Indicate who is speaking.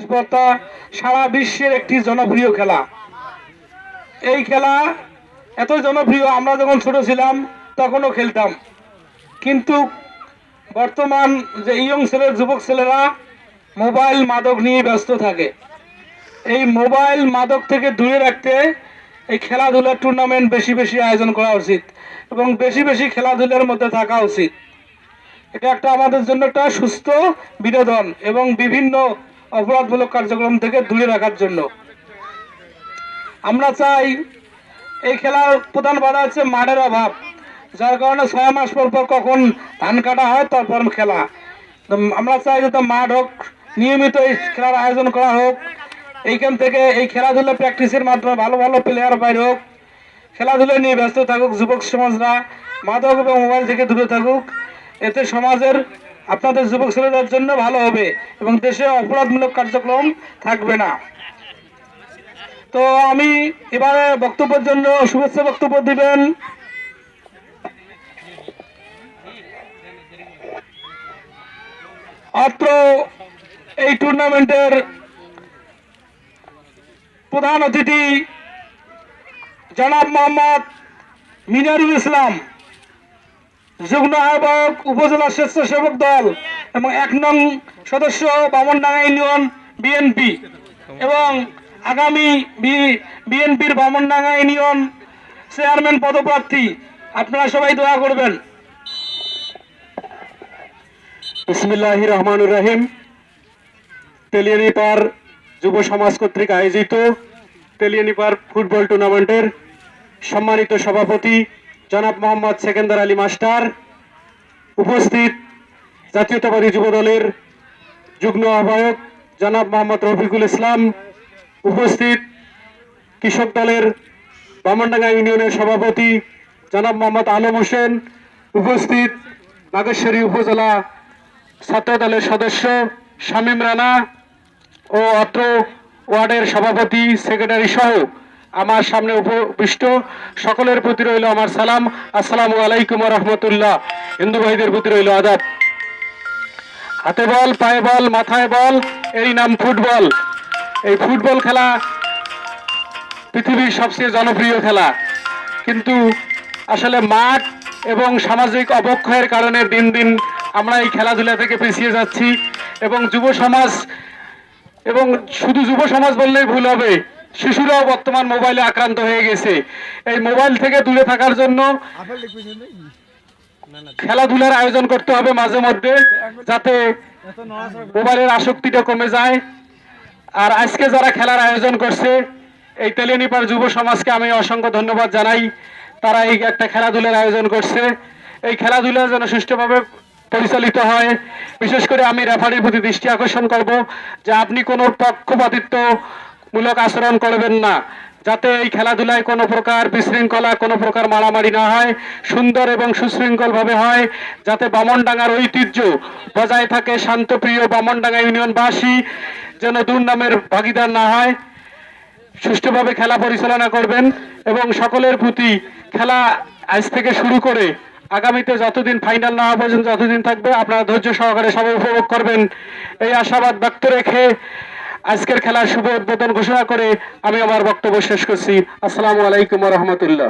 Speaker 1: স্পর্ধা সারা বিশ্বের একটি জনপ্রিয় খেলা। এই খেলা এত জনপ্রিয়, আমরা যখন ছোট ছিলাম তখনও খেলতাম, কিন্তু বর্তমান যে ইয়ং যুবক ছেলেরা মোবাইল মাদক নিয়ে ব্যস্ত থাকে। এই মোবাইল মাদক থেকে দূরে রাখতে এই খেলাধুলার টুর্নামেন্ট বেশি বেশি আয়োজন করা উচিত এবং বেশি বেশি খেলাধুলার মধ্যে থাকা উচিত। এটা একটা আমাদের জন্য একটা সুস্থ বিনোদন এবং বিভিন্ন অপরাধমূলক কার্যক্রম থেকে দূরে রাখার জন্য। আমরা চাই, এই খেলার প্রধান বাধা হচ্ছে মাঠের অভাব, যার কারণে 6 মাস পর পর কখন ধান কাটা হয় তারপর খেলা। আমরা চাই যাতে মাঠ হোক, নিয়মিত এই খেলার আয়োজন করা হোক, এইখান থেকে এই খেলাধুলা প্র্যাকটিসের মাধ্যমে ভালো ভালো প্লেয়ার বাইর হোক, খেলাধুলা নিয়ে ব্যস্ত থাকুক যুবক সমাজরা, মাদক এবং মোবাইল থেকে দূরে থাকুক। এতে সমাজের আপনাদের যুবক ছেলেদের জন্য ভালো হবে এবং দেশে অপরাধমূলক কার্যক্রম থাকবে না। তো আমি এবারে বক্তব্যের জন্য শুভেচ্ছা বক্তব্য দিবেন অত্র এই টুর্নামেন্টের প্রধান অতিথি জনাব মোহাম্মদ মিনারুল ইসলাম, যুগ্ম আহ্বায়ক উপজেলা স্বেচ্ছাসেবক দল এবং 1 নং সদস্য বামনডাঙ্গা ইউনিয়ন বিএনপি এবং আগামী বিএনপির বামনডাঙ্গা ইউনিয়ন চেয়ারম্যান পদপ্রার্থী। আপনারা সবাই দোয়া করবেন।
Speaker 2: বিসমিল্লাহির রহমানির রহিম। তেলিয়ানিপাড় যুব সমাজ কর্তৃক আয়োজিত তেলিয়ানিপাড় ফুটবল টুর্নামেন্টের সম্মানিত সভাপতি জনাব মোহাম্মদ সেকেন্দার আলী মাস্টার, উপস্থিত জাতীয়তাবাদী যুব দলের যুগ্ম আহ্বায়ক জনাব মোহাম্মদ রফিকুল ইসলাম, উপস্থিত কৃষক দলের বামনডাঙ্গা ইউনিয়নের সভাপতি জনাব মোহাম্মদ আলম হোসেন, উপস্থিত নাগেশ্বরী উপজেলা ছাত্র দলের সদস্য শামীম রানা ও অত্র ওয়ার্ডের সভাপতি সেক্রেটারি সহ আমার সামনে উপবিষ্ট সকলের প্রতি রইল আমার সালাম। আসসালামু আলাইকুম ওয়া রাহমাতুল্লাহ। হিন্দু ভাইদের প্রতি রইল আদাব। হাতে বল, পায়ে বল, মাথায় বল, এই নাম ফুটবল। এই ফুটবল খেলা পৃথিবীর সবচেয়ে জনপ্রিয় খেলা, কিন্তু আসলে মাঠ এবং সামাজিক অবক্ষয়ের কারণে দিন দিন আমরা এই খেলাধুলা থেকে পিছিয়ে যাচ্ছি এবং যুব সমাজ, এবং শুধু যুব সমাজ বললেই ভুল হবে, শিশুরাও বর্তমান মোবাইলে আক্রান্ত হয়ে গেছে। এই মোবাইল থেকে দূরে থাকার জন্য খেলাধুলার আয়োজন করতে হবে মাঝে মধ্যে, যাতে মোবাইলের আসক্তিটা কমে যায়। আর আজকে যারা খেলার আয়োজন করছে এই তেলিয়ানিপাড় যুব সমাজকে আমি অসংখ্য ধন্যবাদ জানাই। তারা এই একটা খেলাধুলার আয়োজন করছে। এই খেলাধুলা যেন সুষ্ঠুভাবে পরিচালিত হয়। বিশেষ করে আমি রেফারির প্রতি দৃষ্টি আকর্ষণ করব যে আপনি কোনো পক্ষপাতিত্বমূলক আচরণ করবেন না, যাতে এই খেলাধুলায় কোনো প্রকার বিশৃঙ্খলা, কোনো প্রকার মারামারি না হয়, সুন্দর এবং সুশৃঙ্খলভাবে হয়, যাতে বামনডাঙ্গার ঐতিহ্য বজায় থাকে, শান্তপ্রিয় বামনডাঙ্গা ইউনিয়নবাসী যেন দুর্নামের ভাগিদার না হয়। সুষ্ঠুভাবে খেলা পরিচালনা করবেন এবং সকলের প্রতি খেলা আজ থেকে শুরু করে আগামীতে যতদিন ফাইনাল না হওয়া পর্যন্ত যতদিন থাকবে আপনারা ধৈর্য সহকারে সবাই উপভোগ করবেন, এই আশাবাদ ব্যক্ত রেখে আজকের খেলার শুভ উদ্বোধন ঘোষণা করে আমি আমার বক্তব্য শেষ করছি। আসসালামু আলাইকুম ওয়া রাহমাতুল্লাহ।